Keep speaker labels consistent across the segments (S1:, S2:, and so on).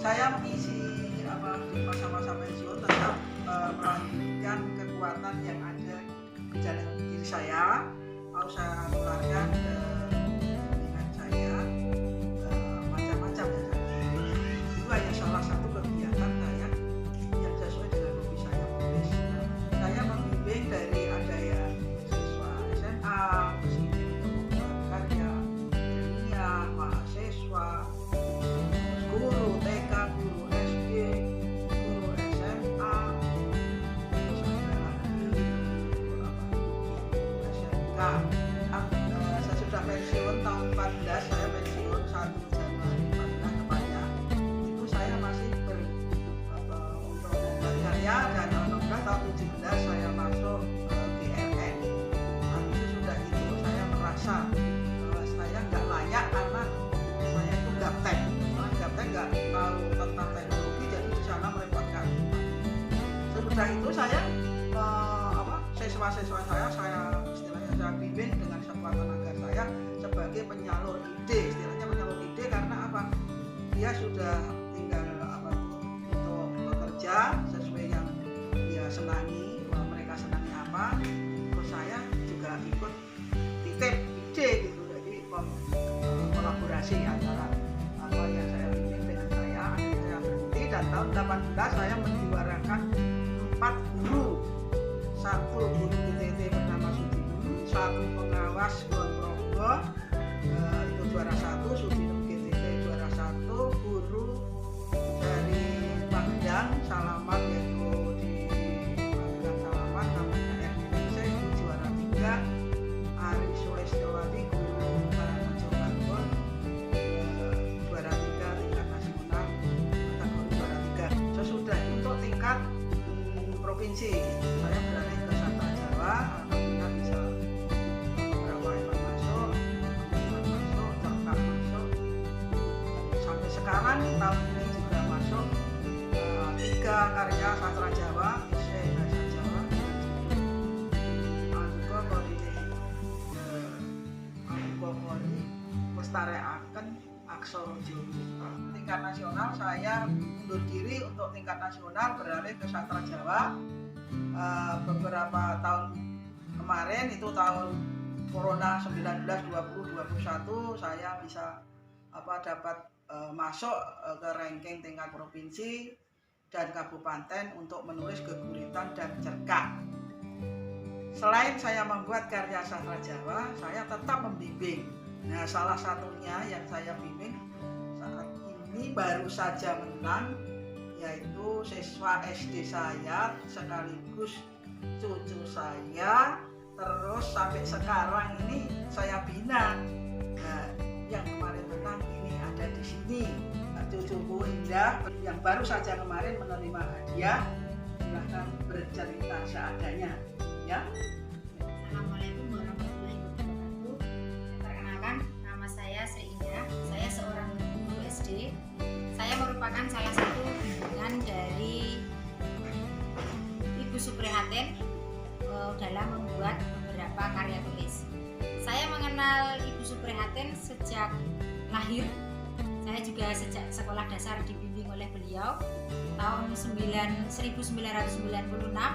S1: saya mengisi di masa-masa pensiun tetap melanjutkan kekuatan yang ada di dalam diri saya, mau saya tularkan ke dengan saya macam-macam ya. Itu hanya salah satu kegiatan saya yang sesuai dengan hobi saya menulis. Saya membimbing dari ada yang siswa SMA, karya ilmiah, mahasiswa, guru TK, guru SD, guru SMA, SMK. Saya sudah pensiun tahun 14, saya pensiun 1 Januari 14 tepatnya. Itu saya masih untuk karya, dan alhamdulillah tahun 17 saya masuk GRN. Tapi sesudah itu saya merasa saya nggak layak karena saya itu gaptek. Gaptek nggak tahu tentang teknologi, jadi di sana merepotkan. Sesudah itu saya siswa-siswa saya istilahnya saya bimbing dengan sekuat tenaga saya sebagai penyalur ide, istilahnya penyalur ide. Karena apa? Dia sudah tinggal untuk bekerja sesuai yang dia senangi, mereka senangi apa, terus saya juga ikut titip ide gitu. Jadi kolaborasi antara apa yang saya bimbing dengan saya. Akhirnya saya berhenti, dan tahun 18 saya menjuarakan 4 guru. 1 guru PTT bernama Sudinum, 1 pengawas Gonprogo, itu juara 1, Sudinum GTT juara 1, guru dari Magelang Salaman, yaitu di Magelang Salaman namanya Indonesia, itu juara 3, Ari Sulistiyowati guru Karangrejo Bangun, juara 3 tingkat nasional, kategori juara 3. Sesudah untuk tingkat provinsi saya beralih ke Sastra Jawa, alhamdulillah bisa beberapa event masuk, cerkak masuk, sampai sekarang tahun ini juga masuk 3 karya Sastra Jawa, esai bahasa Jawa, Angga Kori melestariaken aksara Jawa. Tingkat nasional saya mundur diri untuk tingkat nasional, beralih ke Sastra Jawa. Beberapa tahun kemarin, itu tahun Corona 19, 20, 21, saya bisa dapat masuk ke ranking tingkat provinsi dan kabupaten untuk menulis geguritan dan cerkak. Selain saya membuat karya sastra Jawa, saya tetap membimbing. Nah, salah satunya yang saya bimbing saat ini baru saja menang, yaitu siswa SD saya sekaligus cucu saya, terus sampai sekarang ini saya bina. Nah, yang kemarin menang ini ada di sini, cucuku Indah yang baru saja kemarin menerima hadiah. Silahkan bercerita seadanya, ya.
S2: Assalamualaikum warahmatullahi wabarakatuh. Perkenalkan, nama saya Indah. Saya seorang guru SD. Saya merupakan salah satu bimbingan dari Ibu Suprihatin dalam membuat beberapa karya tulis. Saya mengenal Ibu Suprihatin sejak lahir. Saya juga sejak sekolah dasar dibimbing oleh beliau. Tahun 1996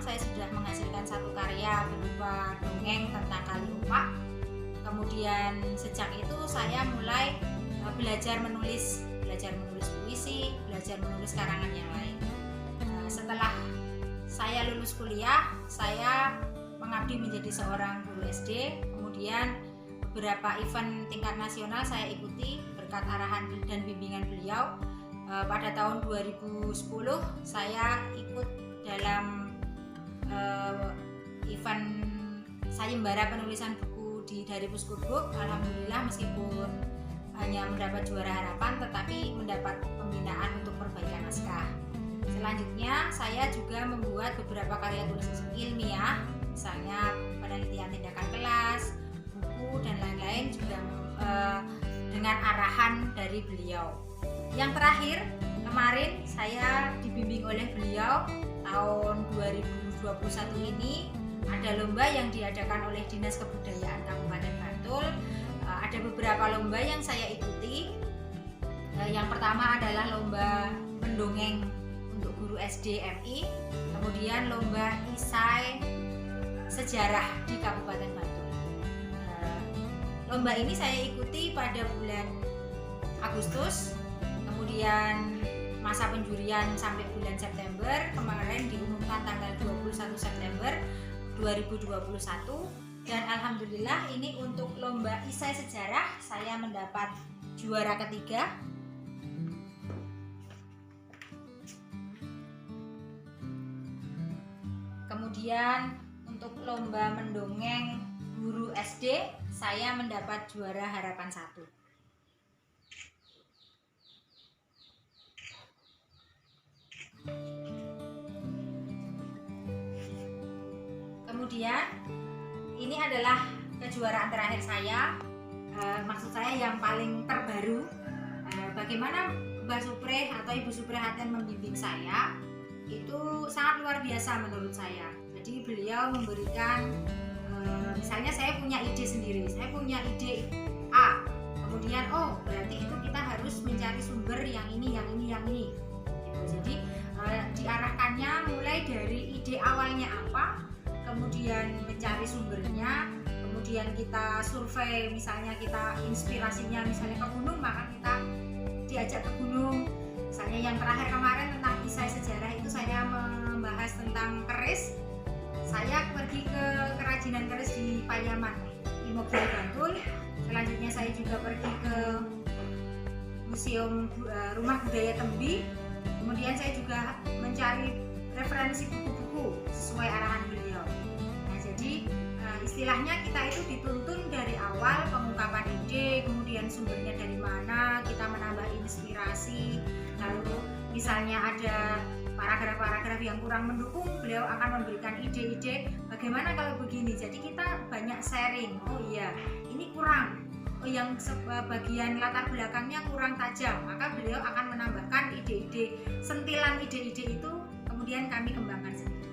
S2: saya sudah menghasilkan satu karya berupa dongeng tentang Kali Opak. Kemudian sejak itu saya mulai belajar menulis puisi, belajar menulis karangan yang lain. Setelah saya lulus kuliah, saya mengabdi menjadi seorang guru SD. Kemudian beberapa event tingkat nasional saya ikuti berkat arahan dan bimbingan beliau. Pada tahun 2010 saya ikut dalam event sayembara penulisan buku dari Puskurbuk. Alhamdulillah, meskipun hanya mendapat juara harapan, tetapi mendapat pembinaan untuk perbaikan naskah. Selanjutnya saya juga membuat beberapa karya tulis ilmiah, misalnya penelitian tindakan kelas, buku dan lain-lain, juga dengan arahan dari beliau. Yang terakhir, kemarin saya dibimbing oleh beliau tahun 2021 ini ada lomba yang diadakan oleh Dinas Kebudayaan Kabupaten Bantul. Ada beberapa lomba yang saya ikuti. Yang pertama adalah lomba mendongeng untuk guru SD MI, kemudian lomba isai sejarah di Kabupaten Bantul. Lomba ini saya ikuti pada bulan Agustus, kemudian masa penjurian sampai bulan September. Kemarin diumumkan tanggal 21 September 2021, dan alhamdulillah ini untuk lomba isai sejarah saya mendapat juara ketiga. Kemudian untuk lomba mendongeng guru SD saya mendapat juara harapan 1. Kemudian ini adalah kejuaraan terakhir saya, maksud saya yang paling terbaru. Bagaimana Mbak Supre atau Ibu Suprihatin membimbing saya itu sangat luar biasa menurut saya. Jadi beliau memberikan, misalnya saya punya ide sendiri, saya punya ide A, kemudian oh berarti itu kita harus mencari sumber yang ini, yang ini, yang ini. Jadi diarahkannya mulai dari ide awalnya apa, kemudian mencari sumbernya, kemudian kita survei, misalnya kita inspirasinya misalnya ke gunung, maka kita diajak ke gunung. Misalnya yang terakhir kemarin tentang isai sejarah itu saya membahas tentang keris. Saya pergi ke kerajinan keris di Payaman, Imogiri Bantul. Selanjutnya saya juga pergi ke Museum Rumah Budaya Tembi. Kemudian saya juga mencari referensi buku-buku sesuai arahan beliau. Nah, jadi istilahnya kita itu dituntun dari awal pengungkapan ide, kemudian sumbernya dari mana, kita menambah inspirasi. Lalu misalnya ada paragraf-paragraf yang kurang mendukung, beliau akan memberikan ide-ide bagaimana kalau begini. Jadi kita banyak sharing. Oh iya, ini kurang. Oh, yang bagian latar belakangnya kurang tajam, maka beliau akan menambahkan ide-ide, sentilan ide-ide itu kemudian kami kembangkan sendiri.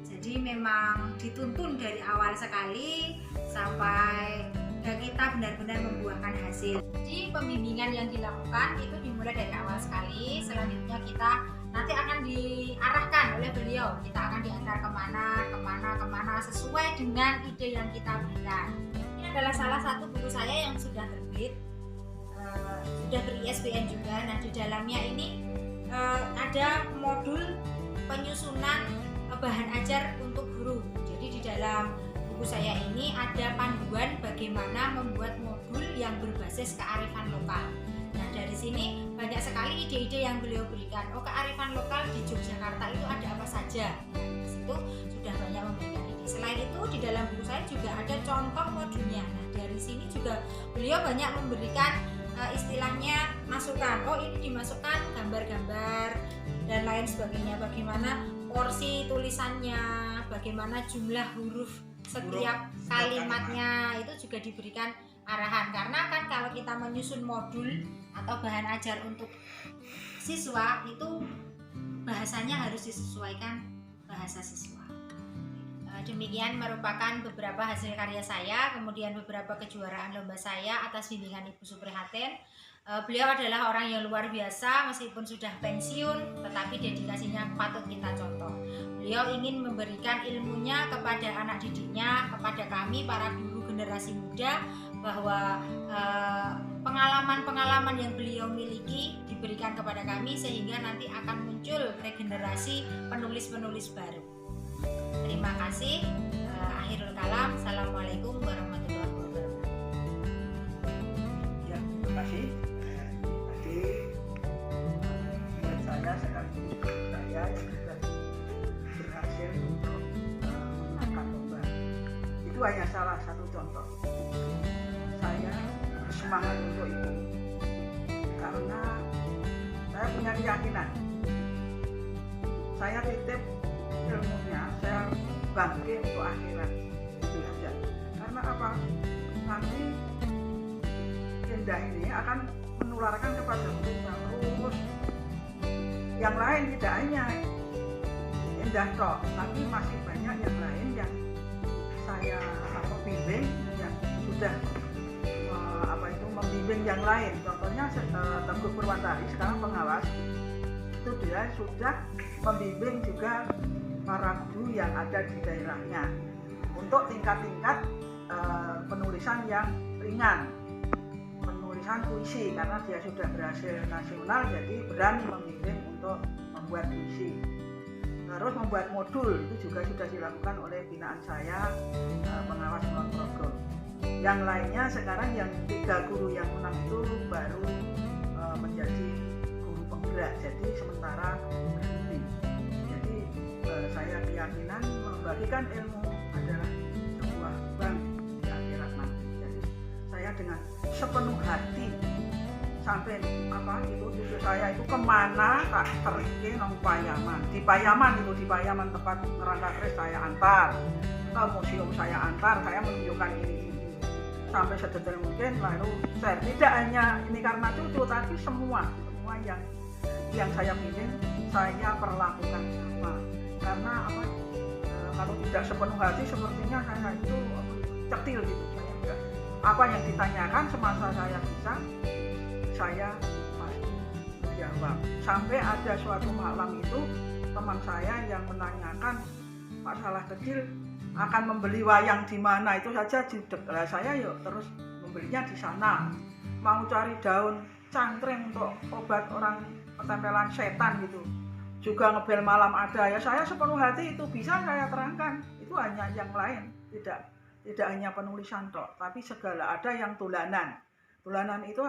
S2: Jadi memang dituntun dari awal sekali sampai kita benar-benar membuahkan hasil. Jadi pembimbingan yang dilakukan itu dimulai dari awal sekali. Selanjutnya kita nanti akan diarahkan oleh beliau. Kita akan diantar kemana sesuai dengan ide yang kita berikan. Ini adalah salah satu buku saya yang sudah terbit, sudah ber-ISBN juga. Nah, di dalamnya ini ada modul penyusunan bahan ajar untuk guru. Jadi di dalam buku saya ini ada panduan bagaimana membuat modul yang berbasis kearifan lokal. Nah, dari sini banyak sekali ide-ide yang beliau berikan. Oh, kearifan lokal di Yogyakarta itu ada apa saja. Nah, di situ sudah banyak memberikan ide. Selain itu di dalam buku saya juga ada contoh modulnya. Nah, dari sini juga beliau banyak memberikan istilahnya masukan. Oh, ini dimasukkan gambar-gambar dan lain sebagainya. Bagaimana porsi tulisannya, bagaimana jumlah huruf setiap kalimatnya, itu juga diberikan arahan. Karena kan kalau kita menyusun modul atau bahan ajar untuk siswa itu bahasanya harus disesuaikan bahasa siswa. Demikian merupakan beberapa hasil karya saya, kemudian beberapa kejuaraan lomba saya atas bimbingan Ibu Suprihatin. Beliau adalah orang yang luar biasa, meskipun sudah pensiun tetapi dedikasinya patut kita contoh. Beliau ingin memberikan ilmunya kepada anak didiknya, kepada kami para guru generasi muda, bahwa pengalaman-pengalaman yang beliau miliki diberikan kepada kami sehingga nanti akan muncul regenerasi penulis-penulis baru. Terima kasih. Akhirul kalam. Assalamualaikum warahmatullahi wabarakatuh.
S1: Ya, terima kasih. Jadi saya sekaligus saya yang sudah berhasil untuk menangkan lomba. Itu hanya salah satu contoh. Saya bersemangat untuk itu karena saya punya keyakinan. Saya titip ilmunya, saya bangkit untuk akhirat. Itu saja. Karena apa? Nanti Indah ini akan menularkan kepada mereka terus. Yang lain tidak hanya Indah tok, tapi masih banyak yang lain yang saya bimbing yang sudah membimbing yang lain. Contohnya Teguh Purwantari sekarang pengawas itu dia sudah membimbing juga para guru yang ada di daerahnya untuk tingkat-tingkat penulisan yang ringan, penulisan puisi, karena dia sudah berhasil nasional jadi berani membimbing untuk membuat puisi. Terus membuat modul itu juga sudah dilakukan oleh binaan saya, pengawas Kulon Progo. Yang lainnya sekarang yang 3 guru yang menang itu baru menjadi guru penggerak, jadi sementara berhenti. Jadi saya keyakinan membagikan ilmu adalah sebuah bank di akhirat nanti. Jadi saya dengan sepenuh hati sampai itu cucu saya itu kemana tak terike nang Payaman, di Payaman tempat Ngerangka Kris saya antar, ke museum saya antar, saya menunjukkan ini sampai sedetail mungkin, lalu saya tidak hanya ini karena cucu tapi semua yang saya pilih saya perlakukan sama, karena kalau tidak sepenuh hati sepertinya saya itu cetil gitu, saya enggak, apa yang ditanyakan semasa saya bisa saya pasti menjawab. Sampai ada suatu malam itu teman saya yang menanyakan Pak Salah kecil akan membeli wayang di mana, itu saja judek. Lah saya yuk terus membelinya di sana. Mau cari daun cangkring untuk obat orang ketempelan setan gitu. Juga ngebel malam ada. Ya saya sepenuh hati itu bisa saya terangkan. Itu hanya yang lain, tidak hanya penulisan tok, tapi segala ada yang tulanan. Tulanan itu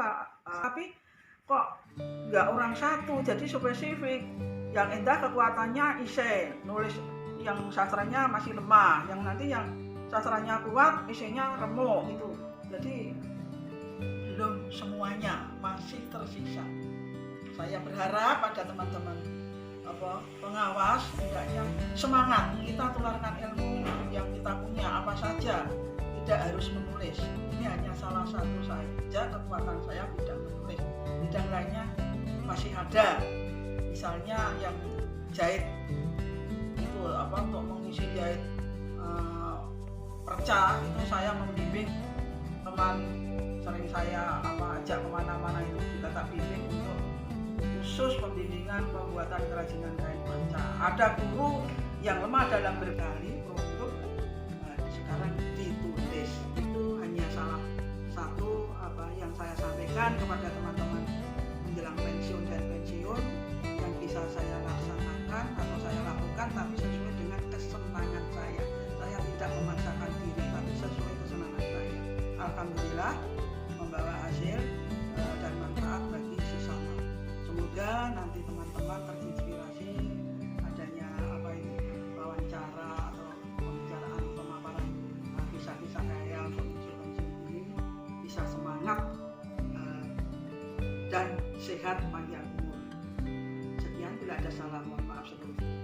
S1: tapi kok nggak orang satu, jadi spesifik. Yang indah kekuatannya ise, nulis yang sastranya masih lemah, yang nanti yang sastranya kuat isinya remuk gitu. Jadi belum semuanya, masih tersisa. Saya berharap pada teman-teman pengawas hendaknya semangat, kita tularkan ilmu yang kita punya apa saja, tidak harus menulis. Ini hanya salah satu saja kekuatan saya bidang menulis. Bidang lainnya masih ada, misalnya yang jahit itu untuk mengisi jahit perca itu saya membimbing teman, sering saya ajak kemana-mana itu juga tak bimbing untuk khusus pembimbingan pembuatan kerajinan kain perca. Ada guru yang lemah dalam berkali produk, sekarang ditulis. Itu hanya salah satu yang saya sampaikan kepada teman-teman menjelang pensiun dan pensiun yang bisa saya laksanakan atau saya lakukan, tapi sesuai dengan kesenangan saya. Saya tidak memaksakan diri, tapi sesuai kesenangan saya. Alhamdulillah membawa hasil dan manfaat bagi sesama. Semoga nanti teman-teman terinspirasi adanya wawancara atau pembicaraan pemaparan kisah-kisah saya untuk pensiun ini bisa semangat dan sehat panjang umur. Sekian, bila ada salah mohon maaf sebelumnya.